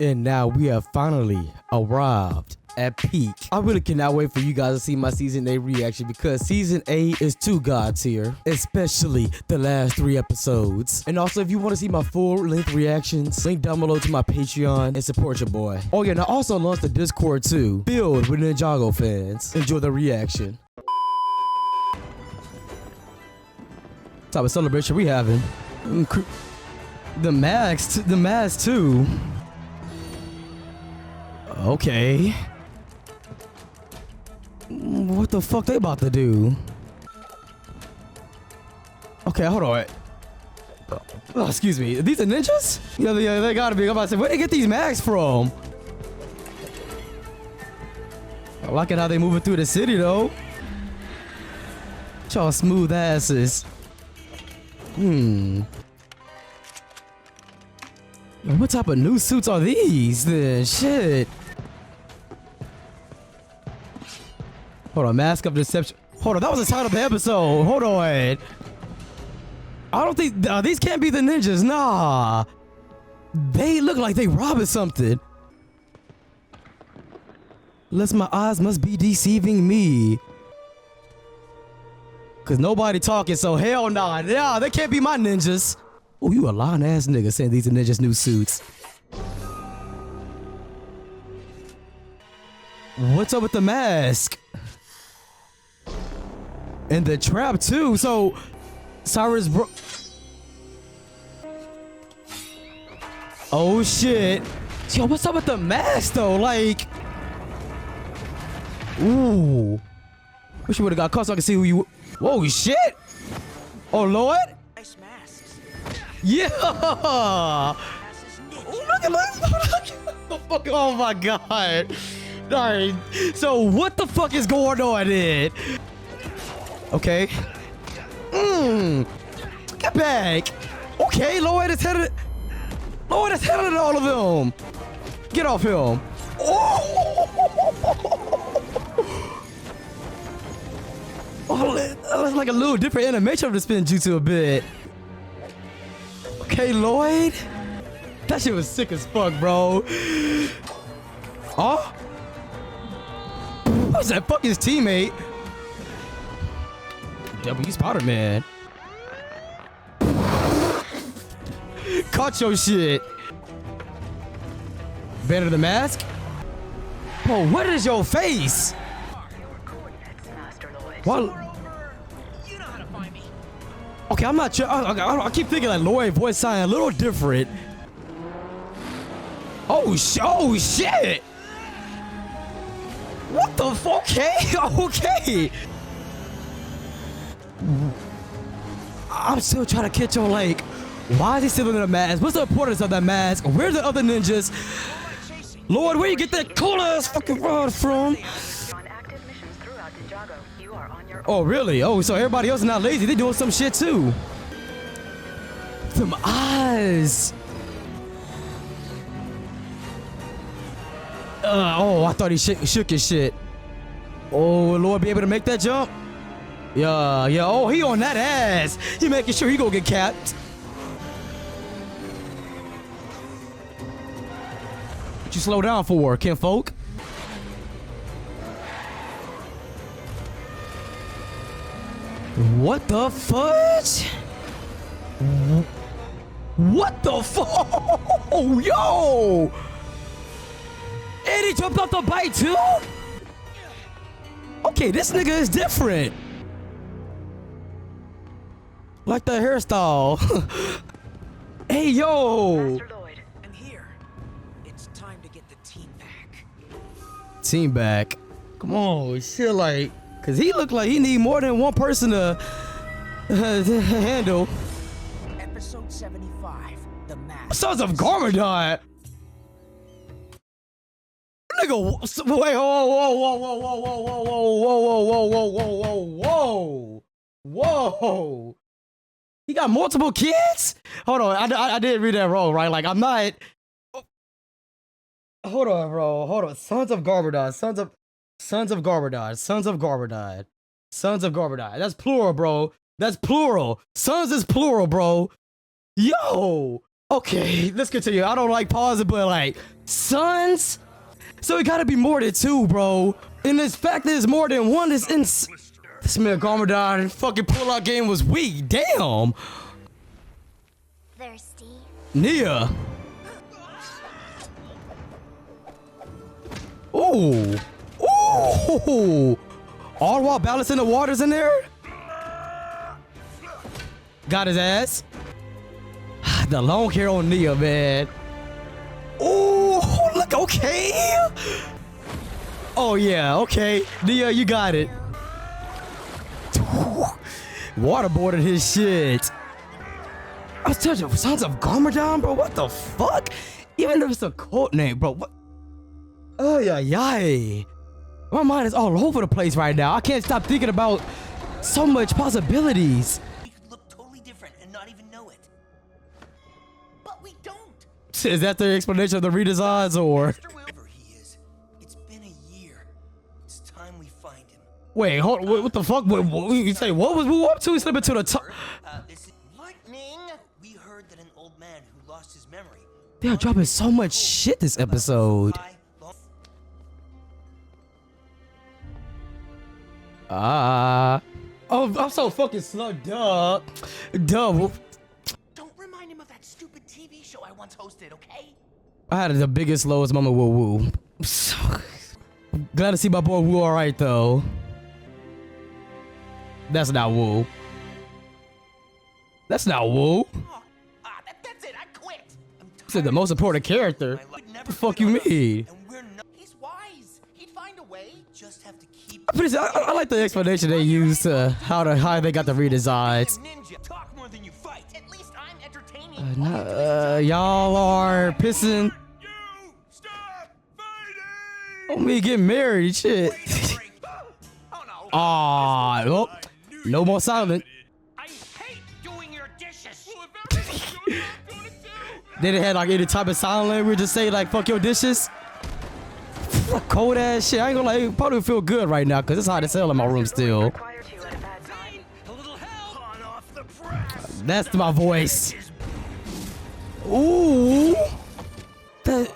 And now we have finally arrived at peak. I really cannot wait for you guys to see my season 8 reaction because season 8 is too god tier, especially the last 3 episodes. And also, if you want to see my full-length reactions, link down below to my Patreon and support your boy. Oh yeah, and I also launched the Discord too, filled with Ninjago fans. Enjoy the reaction. What type of celebration we having? The mask too. Okay. What the fuck they about to do? Okay, hold on. Oh, excuse me. Are these the ninjas? Yeah, they gotta be. I'm about to say, where they get these masks from? I like it how they moving through the city though. Y'all smooth asses. What type of new suits are these then? Shit. Hold on, Mask of Deception. Hold on, that was the title of the episode. Hold on. I don't think these can't be the ninjas. Nah. They look like they robbing something. Unless my eyes must be deceiving me. Cause nobody talking, so hell nah. Nah, they can't be my ninjas. Oh, you a lying ass nigga saying these are ninjas' new suits. What's up with the mask? And the trap too. So Cyrus bro. Oh shit. Yo, what's up with the mask though? Like, ooh. Wish you would have got caught so I could see who you. Whoa, shit. Oh Lord. Nice masks. Yeah. Oh, look. Oh my god. Alright. So what the fuck is going on then? Okay. Get back. Okay, Lloyd is headed. Lloyd is headed all of them. Get off him. Oh, that's like a little different animation of the Spinjitzu a bit. Okay, Lloyd. That shit was sick as fuck, bro. Oh? Who's that fucking teammate? W Spider-Man. Caught your shit. Banner the mask? Oh, what is your face? What? Okay, I'm not sure. I keep thinking like Lloyd voice sounding a little different. Oh shit! What the fuck? Okay, okay. I'm still trying to catch on. Like, why is he still in the mask? What's the importance of that mask? Where's the other ninjas? Lord, where you get that cool ass fucking rod from? Oh really? Oh, so everybody else is not lazy. They doing some shit too. Them eyes. Oh, I thought he shook his shit. Oh, Lord, be able to make that jump? Yeah. Oh, he on that ass. He making sure he gonna get capped. What you slow down for, kinfolk? What the fudge? What the fuck? Oh, yo! And he jumped off the bike too? Okay, this nigga is different. Like the hairstyle. Hey, yo! Master Lloyd, I'm here. It's time to get the team back. Team back. Come on, shit, like, cause he look like he need more than one person to handle. Episode 75, The Mask. Sons of Garmadon. Nigga, wait, whoa. He got multiple kids? Hold on, I didn't read that wrong, right? Like, I'm not. Hold on, bro. Hold on. Sons of Garmadon. That's plural, bro. That's plural. Sons is plural, bro. Yo. Okay, let's continue. I don't like pausing, but like, sons? So it gotta be more than 2, bro. And this fact that it's more than 1 is this man Garmadon fucking pull-out game was weak. Damn. Thirsty. Nia. Ooh. Ooh. All while balancing the waters in there? Got his ass. The long hair on Nia, man. Ooh, look, okay. Oh, yeah, okay. Nia, you got it. Waterboarded his shit. I was telling you, Sons of Garmadon, bro. What the fuck? Even if it's a cult name, bro. What? Oh, yeah. My mind is all over the place right now. I can't stop thinking about so much possibilities. We could look totally different and not even know it. But we don't. Is that the explanation of the redesigns, or? Wherever he is, it's been a year. It's time we find him. Wait, hold. What the fuck? What you say? What was we up to? He slipped into the top. This is lightning. We heard that an old man who lost his memory. They're dropping so much shit this episode. Oh, I'm so fucking slow. Duh. Don't remind him of that stupid TV show I once hosted, okay? I had the biggest, lowest moment with Woo. Glad to see my boy Woo alright, though. That's not Woo. That's not Woo. That's it. I quit. This is the most important character. What the fuck you mean? He's wise. He'd find a way. Just have to keep. I like the explanation they used to how they got the redesigns. Ninja, talk more than you fight. At least I'm entertaining. Y'all are pissing on me getting married. Shit. Ah, well, no more silent. I hate doing your dishes. They didn't have like any type of sign language to say like fuck your dishes. Cold ass shit. I ain't gonna lie, it probably feel good right now because it's hot as hell in my room still. That's my voice. Ooh. That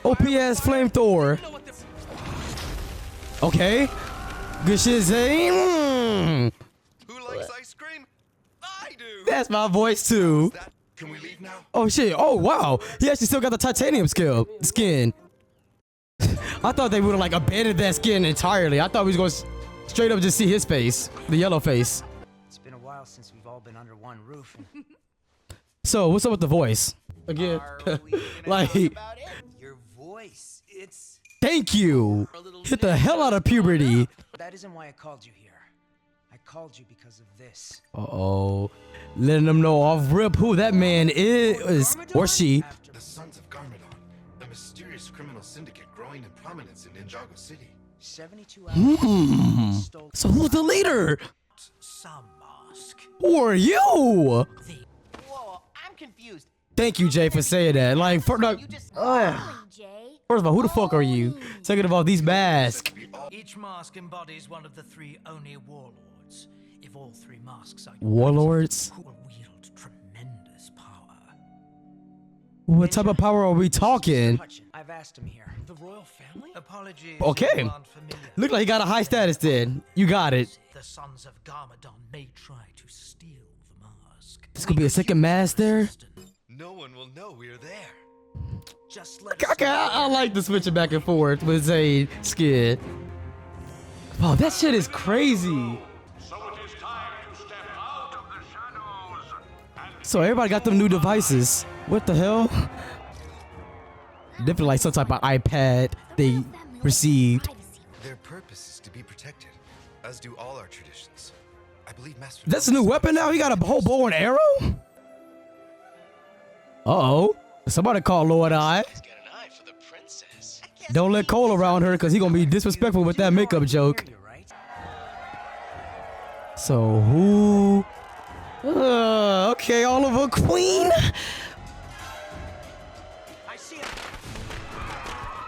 OPS flamethrower. Okay. Good shit, Zane. Who likes ice cream? I do. That's my voice too. Can we leave now? Oh shit. Oh wow. He actually still got the titanium skin. I thought they would have like abandoned that skin entirely. I thought we was going to straight up just see his face, the yellow face. It's been a while since we've all been under one roof. So what's up with the voice? Again, like Your voice. It's. Thank you. Hit the hell out of puberty. That isn't why I called you here. I called you because of this. Uh-oh. Letting them know off rip who that man is or she. The Sons of Garmadon, a mysterious criminal syndicate growing in prominence in Ninjago City. 72 hours. So who's the leader? Some mask. Who are you? Whoa, I'm confused. Thank you, Jay, for saying that. Like, first of all, who the fuck are you? Second of all, these masks. Each mask embodies one of the 3 Oni warlords. If all 3 masks are Warlords? who will wield tremendous power. What type of power are we talking? I've asked him here. The royal family? Apologies. Okay. if you aren't familiar. Look like he got a high status then. You got it. The Sons of Garmadon may try to steal the mask. This could be a second mask there. No one will know we're there. Just let Okay, I like the switching back and forth with Zayn skin. Oh, that shit is crazy. So it is time to step out of the shadows and So everybody got them new devices. What the hell? Definitely like some type of iPad they received. Their purpose is to be protected, as do all our traditions. I believe Master. That's a new weapon now? He got a whole bow and arrow? Uh-oh. Somebody call Lord Eye. Don't let Cole around her because he gonna be disrespectful with that makeup joke. So who? Okay, Oliver Queen. I see it.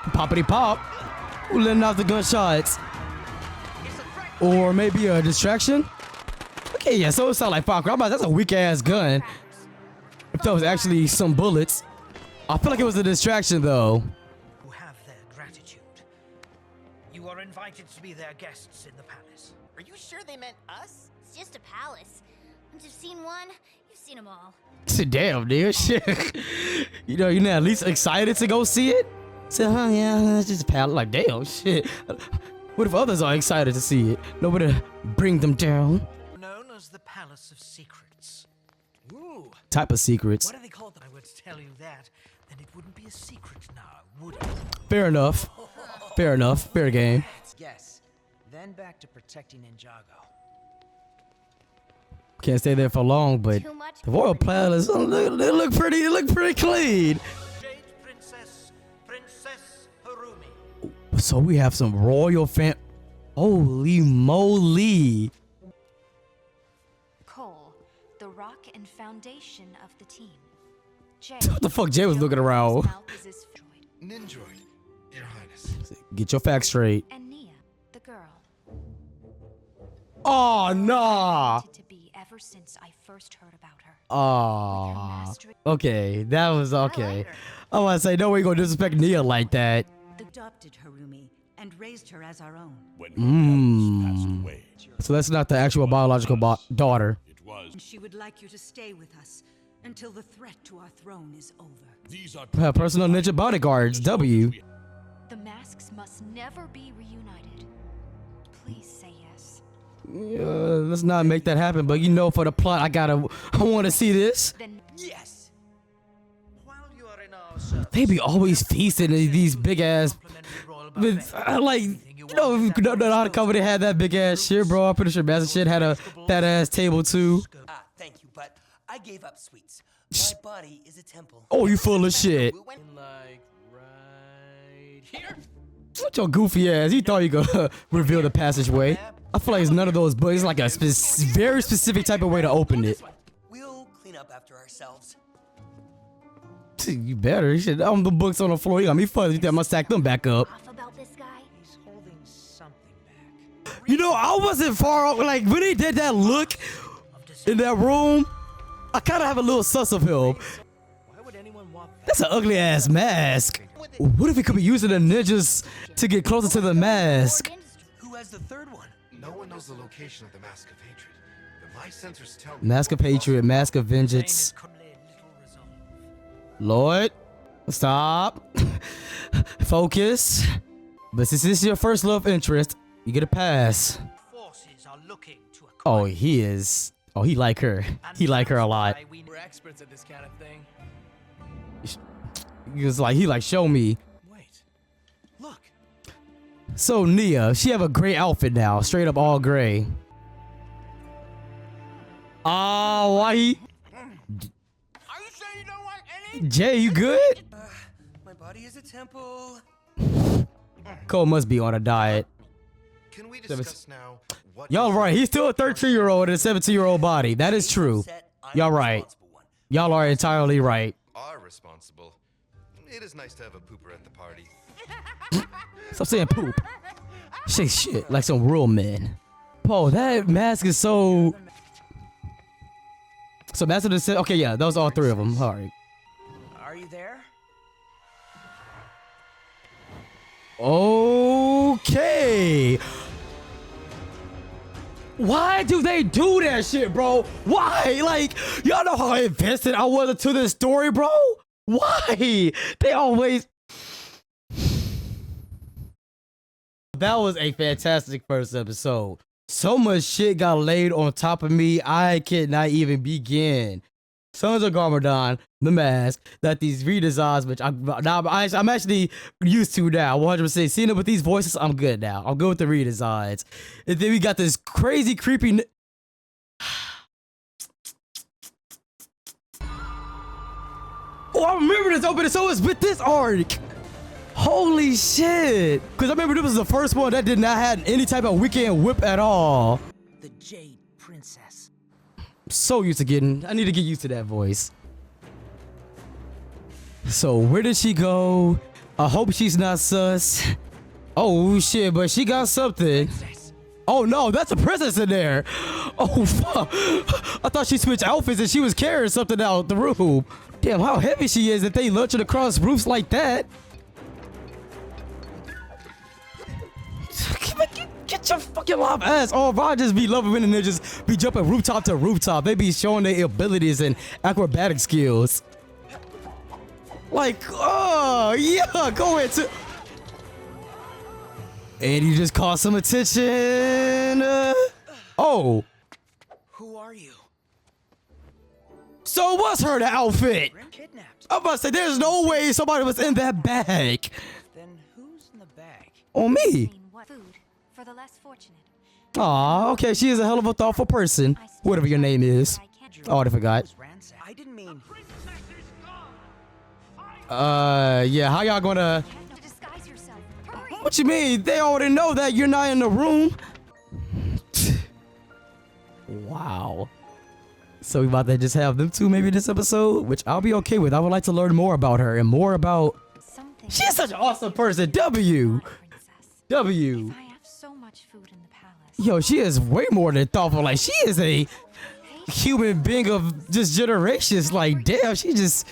Poppity pop. Who letting out the gunshots? Or maybe a distraction? Okay, yeah, so it sounds like firecracker. That's a weak ass gun. If that was actually some bullets. I feel like it was a distraction though. Who have their gratitude. You are invited to be their guests in the palace. Are you sure they meant us? It's just a palace. Once you've seen one, you've seen them all. Damn, dude. Shit. You're not at least excited to go see it? So, yeah, it's just a palace. Like, damn, shit. What if others are excited to see it? Nobody bring them down. Known as the Palace of Secrets. Ooh. Type of secrets. What do they call them? I would tell you that, then it wouldn't be a secret now, would it? Fair enough. Fair enough. Fair game. Yes. Then back to protecting Ninjago. Can't stay there for long, but Too much. the royal palace, they look pretty clean. Jade Princess Harumi. So we have some royal Holy moly. Cole, the rock and foundation of the team. Jay, What the fuck Jay was looking around? Ninjoid, Your Highness. Get your facts straight. And Nia, the girl. Oh, nah. Wanted to be ever since I first heard about her. Oh. Okay, that was okay. I want to say, no way gonna disrespect Nia like that. Adopted Harumi and raised her as our own. So that's not the actual biological daughter. And she would like you to stay with us until the threat to our throne is over. Personal ninja bodyguards, W. The masks must never be reunited. Please say yes. Let's not make that happen, but you know, for the plot, I want to see this. Then Yes. While you are in our service, They be always feasting in these big ass, complimentary royal buffet. like, you know, if you don't know how the company had that big ass shit, bro. I'm pretty sure Master Shit had a fat ass table too. Ah, thank you, but I gave up sweets. My body is a temple. Oh, you full of shit. Like right here. What your goofy ass? You thought you could reveal the passageway. I feel like it's none of those books. It's like a very specific type of way to open it. We'll clean up after ourselves. You better. You should. The books on the floor. You got me fuzzy. You think I'm gonna stack them back up? Off about this guy. He's holding something back. You know, I wasn't far off. Like when he did that look in that room, I kind of have a little sus of him. Why would anyone want that? That's an ugly ass mask. What if he could be using the ninjas to get closer to the mask? Who has the third one? No one knows the location of the Mask of Hatred, but my sensors tell me. Mask of Hatred, Mask of Vengeance. Lord, stop. Focus. But since this is your first love interest, you get a pass. Forces are looking to Oh, he is. Oh, he like her. He like her a lot. We're experts at this kind of thing. He like, show me. Wait. Look. So Nia, she have a gray outfit now, straight up all gray. Oh, why he? Are you sure you don't want any? Jay, you good? My body is a temple. Cole must be on a diet. Can we discuss now what Y'all right. He's still a 13-year-old in a 17-year-old body. That is true. Y'all right. Y'all are entirely right. are responsible? It is nice to have a pooper at the party. Stop saying poop. Say shit like some real men. Paul, that mask is so. So Master just said, okay, yeah, that was all three of them. All right. Are you there? Okay. Why do they do that shit, bro? Why? Like, y'all know how invested I was into this story, bro? Why? They always. That was a fantastic first episode. So much shit got laid on top of me, I cannot even begin. Sons of Garmadon, the mask, that these redesigns, which I'm actually used to now, 100%. Seeing it with these voices, I'm good now. I'm good with the redesigns. And then we got this crazy, creepy. Oh, I remember this opening. So it's with this arc. Holy shit. Because I remember this was the first one that did not have any type of weekend whip at all. The Jade Princess. So used to I need to get used to that voice. So where did she go? I hope she's not sus. Oh shit, but she got something. Oh no, that's a princess in there. Oh fuck. I thought she switched outfits and she was carrying something out the room. Damn, how heavy she is that they launch it across roofs like that. Get your fucking live ass. Oh, Rogers be loving when the ninjas be jumping rooftop to rooftop. They be showing their abilities and acrobatic skills. Like, oh, yeah, go into. And you just caught some attention. Oh. Who are you? So what's her outfit? Kidnapped. I'm about to say, there's no way somebody was in that bag. Then who's in the bag? On me. What food for the less fortunate? Aw, okay, she is a hell of a thoughtful person. Whatever your name is. Oh, I forgot. I didn't mean. Yeah, how y'all gonna... To disguise yourself. Hurry. What you mean? They already know that you're not in the room. Wow. So we about to just have them two maybe this episode, which I'll be okay with. I would like to learn more about her and more about... Something. She's such an awesome person. W. W. I have so much food in the palace. Yo, she is way more than thoughtful. Like, she is a human being of just generations. Like, damn, she just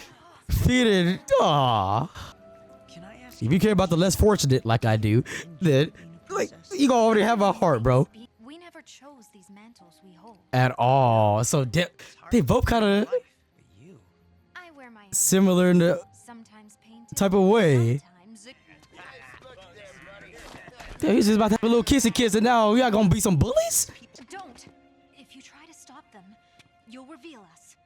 feeding. Aw. If you care about the less fortunate, like I do, then, like, you gonna already have a heart, bro. We never chose these mantles we hold. At all. So, they both kind of I wear my own. similar in the Sometimes painted. type of way. Sometimes Yeah, he's just about to have a little kissy kiss, and now y'all gonna be some bullies? don't. If you try to stop them, you'll reveal us.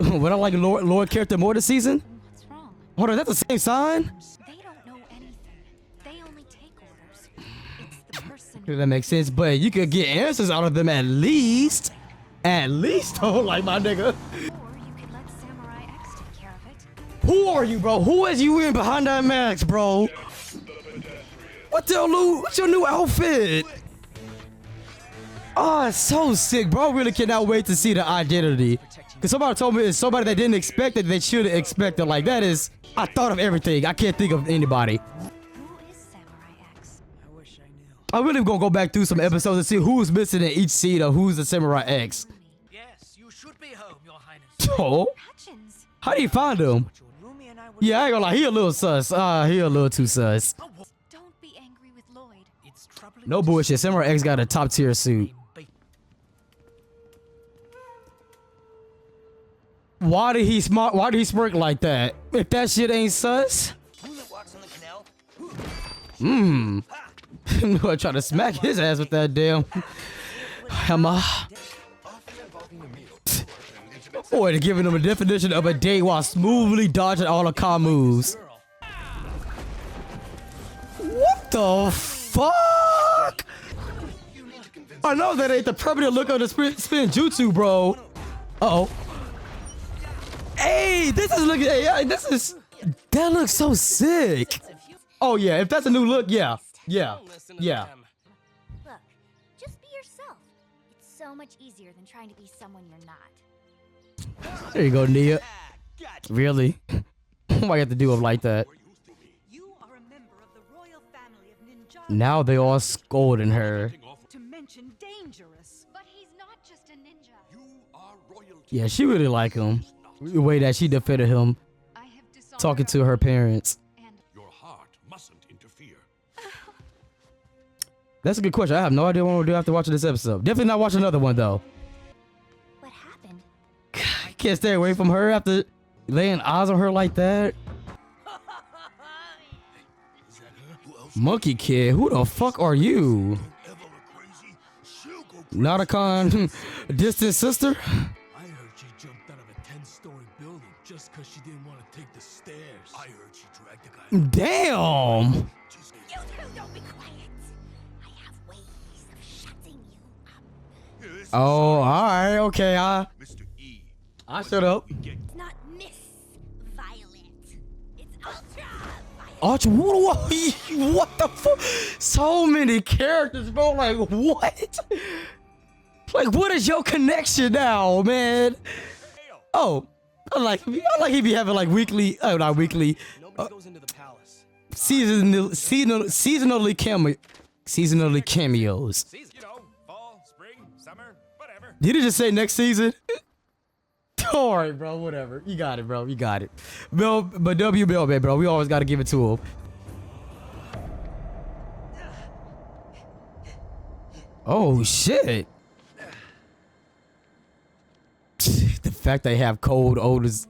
Would I like Lord character more this season? What's wrong? Hold on, that's the same sign? They don't know anything. They only take orders. It's the person. That makes sense, but you could get answers out of them at least. At least, oh, like my nigga. Or you could let Samurai X take care of it. Who are you, bro? Who is you in behind that mask, bro? What the hell, what's your new outfit? Oh, it's so sick, bro. I really cannot wait to see the identity. Because somebody told me it's somebody that didn't expect it, they should have expected. Like, that is, I thought of everything. I can't think of anybody. Who is Samurai X? I wish I knew. I'm really gonna go back through some episodes and see who's missing in each scene of who's the Samurai X. Yes, you should be home, Your Highness. Oh, Hutchins. how do you find him? Rumi and I were. Yeah, I ain't gonna lie, he a little sus. He a little too sus. Don't be angry with Lloyd. It's troubling. No bullshit, Samurai X got a top tier suit. Why did he smirk like that? If that shit ain't sus? Who that walks on the canal? I try to smack his ass with that damn hammer. Boy, they're giving him a definition of a date while smoothly dodging all the con moves. What the fuck? I know that ain't the permanent look of the Spinjitzu, bro. Uh-oh. Hey, this is looking. Hey, that looks so sick. Oh yeah, if that's a new look, yeah. Look, just be yourself. It's so much easier than trying to be someone you're not. There you go, Nia. Really? Why you have to do him like that? You are a member of the royal family of Ninjago. Now they all scolding her. To mention dangerous. But he's not just a ninja. Yeah, she really like him. The way that she defended him, I have dishonored talking to her parents. and Your heart mustn't interfere. That's a good question. I have no idea what I'm gonna do after watching this episode. Definitely not watch another one though. What happened? Can't stay away from her after laying eyes on her like that. Monkey kid, who the fuck are you? Not a con distant sister? I heard she jumped out of a 10-story building just because she didn't want to take the stairs. I heard she dragged the guy. Damn. You two don't be quiet. I have ways of shutting you up. Oh, alright, okay. Mr. E. I shut up. It's not Miss Violet. It's Ultra Violet. Archie, what the fuck? So many characters, bro. Like, what? Like, what is your connection now, man? Oh, I like he be having like weekly, not weekly, seasonally cameos. You know, fall, spring, summer, whatever. Did he just say next season? All right, bro. Whatever. You got it, bro. You got it. Bill, but W Bill, man, bro. We always got to give it to him. Oh, shit. The fact they have cold odors.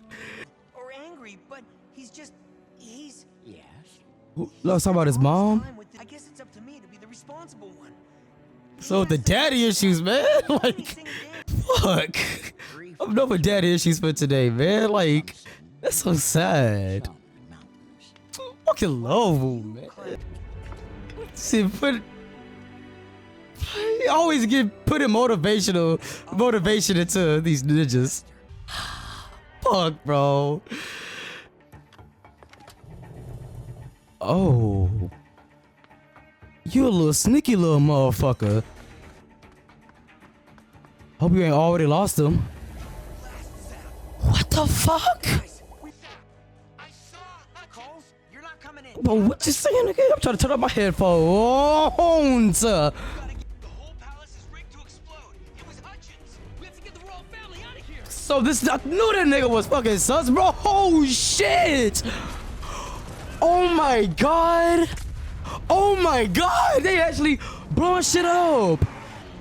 Or angry, but he's yes. Let's talk about his mom. I guess it's up to me to be the responsible one. So the daddy issues, man. Like, fuck. I'm done with daddy issues for today, man. Like, that's so sad. Fucking love him, man. See, he always putting motivation into these ninjas. Fuck, bro. Oh. You a little sneaky little motherfucker. Hope you ain't already lost him. What the fuck? But what you saying again? I'm trying to turn up my headphones. So this, I knew that nigga was fucking sus, bro. Oh shit. Oh my god. Oh my god. They actually blowing shit up.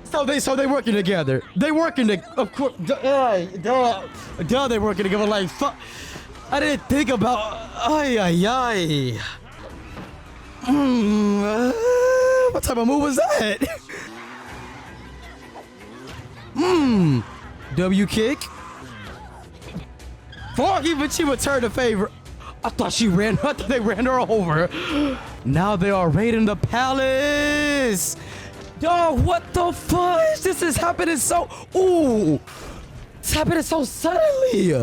So they working together. They working of course. Duh, they working together. Like fuck. I didn't think about. What type of move was that? W kick. Fuck, even she returned the favor. I thought they ran her over. Now they are raiding the palace. Dog, what the fuck? This is happening so. Ooh. It's happening so suddenly.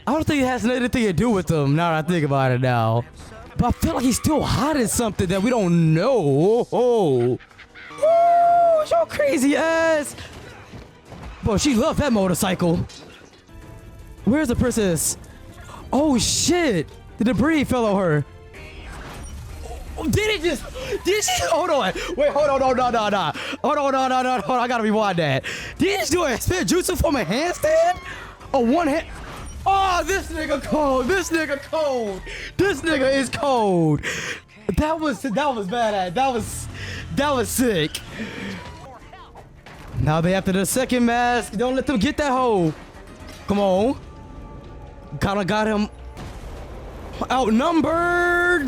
I don't think it has anything to do with them now that I think about it now. But I feel like he's still hiding something that we don't know. Oh, your crazy ass. Boy, she loved that motorcycle. Where's the princess? Oh shit. The debris fell on her. Did she? Hold on. Wait, hold on. No. Hold on. I gotta rewind that. Did he do a Spinjitzu from a handstand? A one hand? Oh, this nigga cold. This nigga is cold. That was badass. That was sick. Now they after the second mask. Don't let them get that hole. Come on. Kinda got him outnumbered.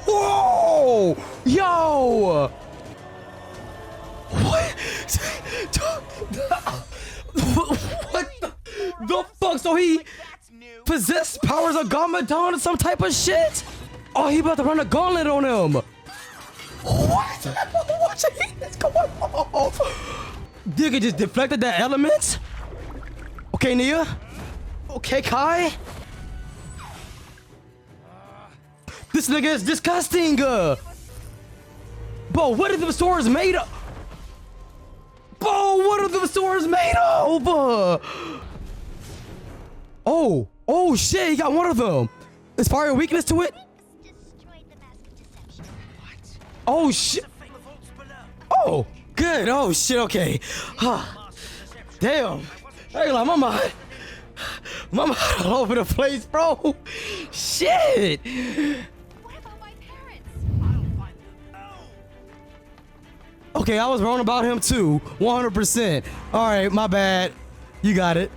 Oh, yo. What? What the fuck? So he possessed powers of Garmadon or some type of shit? Oh, he about to run a gauntlet on him. What? What's going on? Digga just deflected that element? Okay, Nia. Okay, Kai. This nigga is disgusting. Bro, what are the swords made of? Bro, what are the swords made of? Oh shit, he got one of them. Is fire a weakness to it? Oh shit. Oh, good. Oh shit, okay. Damn. Hey, like my mind all over the place, bro. Shit. Okay, I was wrong about him too. 100%. All right, my bad. You got it.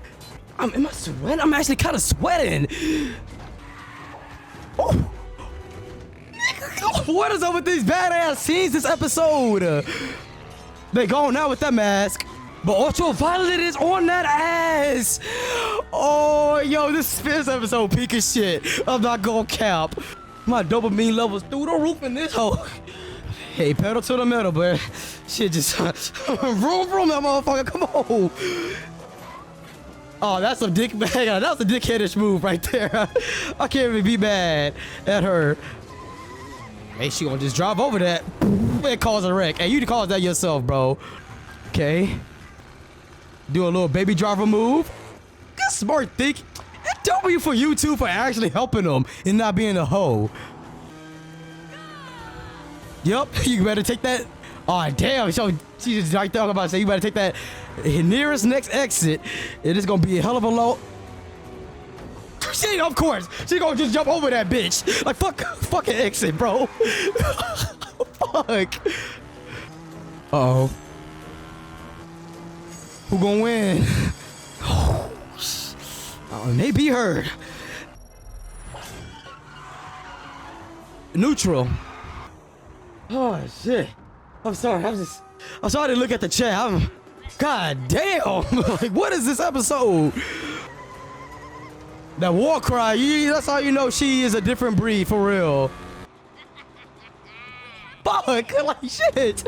Am I sweating? I'm actually kind of sweating. Oh. What is up with these badass scenes this episode? They going out with that mask. But ultraviolet is on that ass. Oh, yo, this episode peak of shit. I'm not gonna cap. My dopamine levels through the roof in this hole. Hey, pedal to the metal, but shit just vroom that motherfucker. Come on. Oh, that's a dick bag. That was a dickheadish move right there. I can't even be mad at her. Hey, she gonna just drive over that and cause a wreck. Hey, you caused that yourself, bro. Okay. Do a little baby driver move. Good smart think. And W for you two for actually helping them and not being a hoe. Yep, you better take that. Oh, damn. So She just right there. I'm about to say, you better take that nearest next exit. It is gonna be a hell of a low. She, of course, she gonna just jump over that bitch. Like, fucking exit, bro. Fuck. Uh-oh. Who gonna win? Oh, it may be her. Neutral. Oh, shit. I'm sorry. I'm sorry to look at the chat. God damn. Like, what is this episode? That war cry, that's how you know she is a different breed, for real. Fuck, like shit.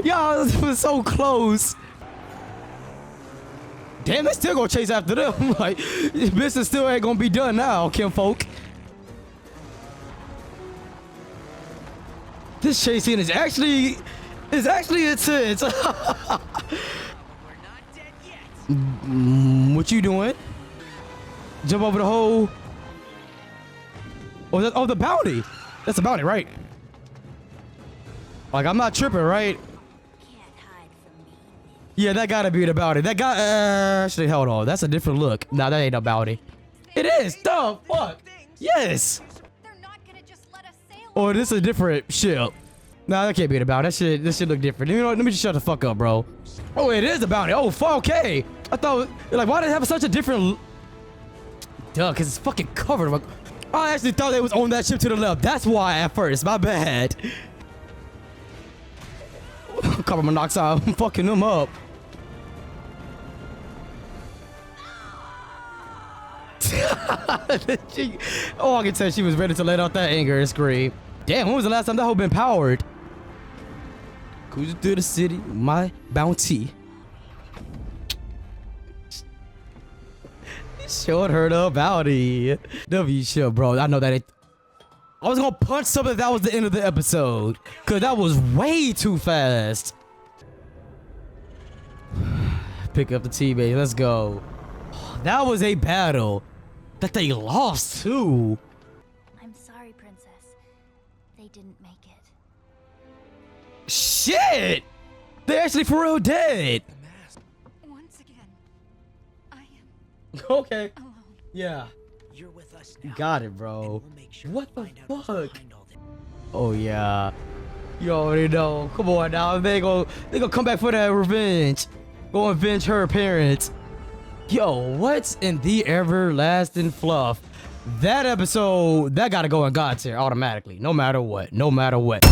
Y'all, this was so close. Damn, they still gonna chase after them. Like, this business still ain't gonna be done now, kinfolk. This chase scene is actually intense. We're not dead yet. What you doing? Jump over the hole. Oh, the bounty. That's the bounty, right? Like, I'm not tripping, right? Can't hide from me. Yeah, that gotta be the bounty. That got actually, hold on. That's a different look. Nah, that ain't a bounty. It is. The fuck? Yes. They're not gonna just let us sail. Or this is a different ship. Nah, that can't be the bounty. This should look different. You know what? Let me just shut the fuck up, bro. Oh, it is the bounty. Oh, fuck. Okay. I thought, like, why did it have such a different? Duh, because it's fucking covered. Like, I actually thought it was on that ship to the left. That's why at first. My bad. Carbon monoxide. I'm fucking them up. Oh, I can tell she was ready to let out that anger and scream. Damn, when was the last time that hoe been powered? Cruising through the city, my bounty. Showed her the bounty. W show, bro. I know that it. I was gonna punch something if that was the end of the episode, cause that was way too fast. Pick up the teammate. Let's go. That was a battle that they lost too. I'm sorry, Princess. They didn't make it. Shit! They actually for real dead. Once again, I am Okay. alone. Yeah. You're with us You now. got it, bro. And we'll make sure What to the find out who's fuck? behind all this. Oh yeah. You already know. Come on now. They gonna come back for that revenge. Go avenge her parents. Yo, what's in the everlasting fluff? That episode, that gotta go in God tier automatically. No matter what. No matter what.